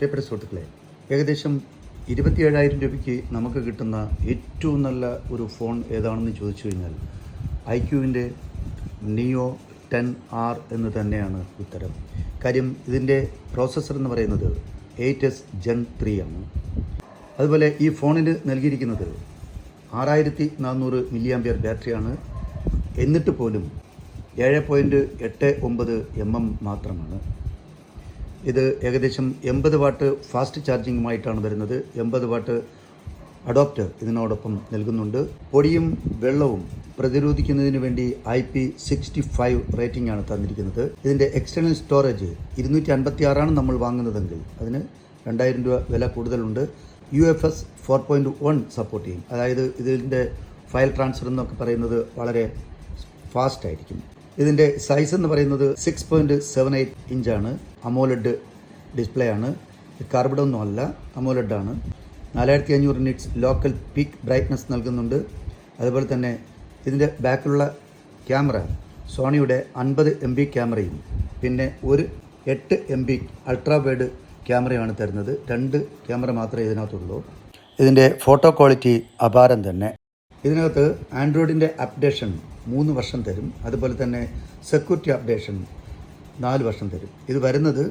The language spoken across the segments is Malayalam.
പ്രിയപ്പെട്ട സുഹൃത്തുക്കളെ, ഏകദേശം 27,000 രൂപയ്ക്ക് നമുക്ക് കിട്ടുന്ന ഏറ്റവും നല്ല ഒരു ഫോൺ ഏതാണെന്ന് ചോദിച്ചു കഴിഞ്ഞാൽ ഐക്യുവിൻ്റെ നിയോ 10R എന്ന് തന്നെയാണ് ഉത്തരം. കാര്യം ഇതിൻ്റെ പ്രോസസ്സർ എന്ന് പറയുന്നത് 8S Gen 3 ആണ്. അതുപോലെ ഈ ഫോണിന് നൽകിയിരിക്കുന്നത് 6400 mAh ബാറ്ററിയാണ്. എന്നിട്ട് പോലും 7.89 mm മാത്രമാണ്. ഇത് ഏകദേശം 80 വാട്ട് ഫാസ്റ്റ് ചാർജിങ്ങുമായിട്ടാണ് വരുന്നത്. 80 വാട്ട് അഡോപ്റ്റർ ഇതിനോടൊപ്പം നൽകുന്നുണ്ട്. പൊടിയും വെള്ളവും പ്രതിരോധിക്കുന്നതിന് വേണ്ടി IP65 റേറ്റിംഗ് ആണ് തന്നിരിക്കുന്നത്. ഇതിൻ്റെ എക്സ്റ്റേണൽ സ്റ്റോറേജ് 256 നമ്മൾ വാങ്ങുന്നതെങ്കിൽ അതിന് 2000 രൂപ വില കൂടുതലുണ്ട്. UFS 4.1 സപ്പോർട്ട് ചെയ്യും. അതായത് ഇതിൻ്റെ ഫയൽ ട്രാൻസ്ഫർ എന്നൊക്കെ പറയുന്നത് വളരെ ഫാസ്റ്റ് ആയിരിക്കും. ഇതിൻ്റെ സൈസ് എന്ന് പറയുന്നത് 6.78 ഇഞ്ചാണ്. അമോലെഡ് ഡിസ്പ്ലേ ആണ്. കാർബിഡൊന്നും അല്ല, അമോലെഡ് ആണ്. 4500 നിറ്റ്സ് ലോക്കൽ പീക്ക് ബ്രൈറ്റ്നസ് നൽകുന്നുണ്ട്. അതുപോലെ തന്നെ ഇതിൻ്റെ ബാക്കിലുള്ള ക്യാമറ സോണിയുടെ 50 MB ക്യാമറയും പിന്നെ ഒരു 8 MB അൾട്രാ വൈഡ് ക്യാമറയാണ് തരുന്നത്. 2 ക്യാമറ മാത്രമേ ഇതിനകത്തുള്ളൂ. ഇതിൻ്റെ ഫോട്ടോ ക്വാളിറ്റി അപാരം തന്നെ. ഇതിനകത്ത് ആൻഡ്രോയിഡിൻ്റെ അപ്ഡേഷൻ 3 വർഷം തരും. അതുപോലെ തന്നെ സെക്യൂരിറ്റി അപ്ഡേഷൻ 4 വർഷം തരും. ഇത് വരുന്നത്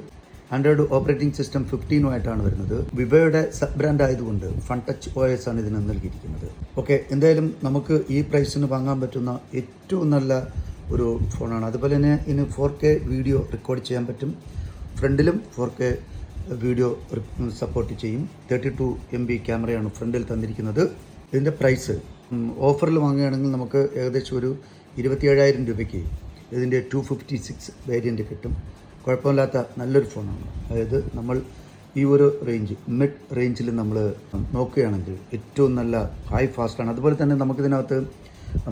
ആൻഡ്രോയിഡ് ഓപ്പറേറ്റിംഗ് സിസ്റ്റം 15 വരുന്നത്. വിവോയുടെ സബ് ബ്രാൻഡ് ആയതുകൊണ്ട് ഫൺ ടച്ച് OS ആണ് ഇതിന് നൽകിയിരിക്കുന്നത്. ഓക്കെ, എന്തായാലും നമുക്ക് ഈ പ്രൈസിന് വാങ്ങാൻ പറ്റുന്ന ഏറ്റവും നല്ല ഒരു ഫോണാണ്. അതുപോലെ തന്നെ ഇതിന് 4K വീഡിയോ റെക്കോർഡ് ചെയ്യാൻ പറ്റും. ഫ്രണ്ടിലും 4K വീഡിയോ സപ്പോർട്ട് ചെയ്യും. 32 MB ക്യാമറയാണ് ഫ്രണ്ടിൽ തന്നിരിക്കുന്നത്. ഇതിൻ്റെ പ്രൈസ് ഓഫറിൽ വാങ്ങുകയാണെങ്കിൽ നമുക്ക് ഏകദേശം ഒരു 27,000 രൂപയ്ക്ക് ഇതിൻ്റെ 256 വേരിയൻറ്റ് കിട്ടും. കുഴപ്പമില്ലാത്ത നല്ലൊരു ഫോണാണ്. അതായത് നമ്മൾ ഈ ഒരു റേഞ്ച് മിഡ് റേഞ്ചിൽ നമ്മൾ നോക്കുകയാണെങ്കിൽ ഏറ്റവും നല്ല ഹൈ ഫാസ്റ്റാണ്. അതുപോലെ തന്നെ നമുക്കിതിനകത്ത്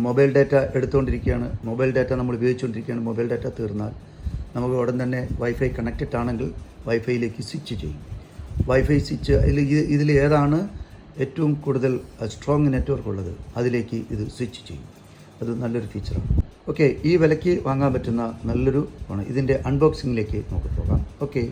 മൊബൈൽ ഡാറ്റ എടുത്തുകൊണ്ടിരിക്കുകയാണ്. മൊബൈൽ ഡാറ്റ നമ്മൾ ഉപയോഗിച്ചുകൊണ്ടിരിക്കുകയാണ്. മൊബൈൽ ഡാറ്റ തീർന്നാൽ നമുക്ക് ഉടൻ തന്നെ വൈഫൈ കണക്റ്റഡ് ആണെങ്കിൽ വൈഫൈയിലേക്ക് സ്വിച്ച് ചെയ്യും. വൈഫൈ സ്വിച്ച് ഇതിൽ ഏതാണ് ഏറ്റവും കൂടുതൽ സ്ട്രോങ് നെറ്റ്വർക്ക് ഉള്ളത് അതിലേക്ക് ഇത് സ്വിച്ച് ചെയ്യും. അത് നല്ലൊരു ഫീച്ചറാണ്. ഓക്കെ, ഈ വിലയ്ക്ക് വാങ്ങാൻ പറ്റുന്ന നല്ലൊരു ഫോൺ. ഇതിൻ്റെ അൺബോക്സിങ്ങിലേക്ക് നമുക്ക് പോകാം. ഓക്കെ.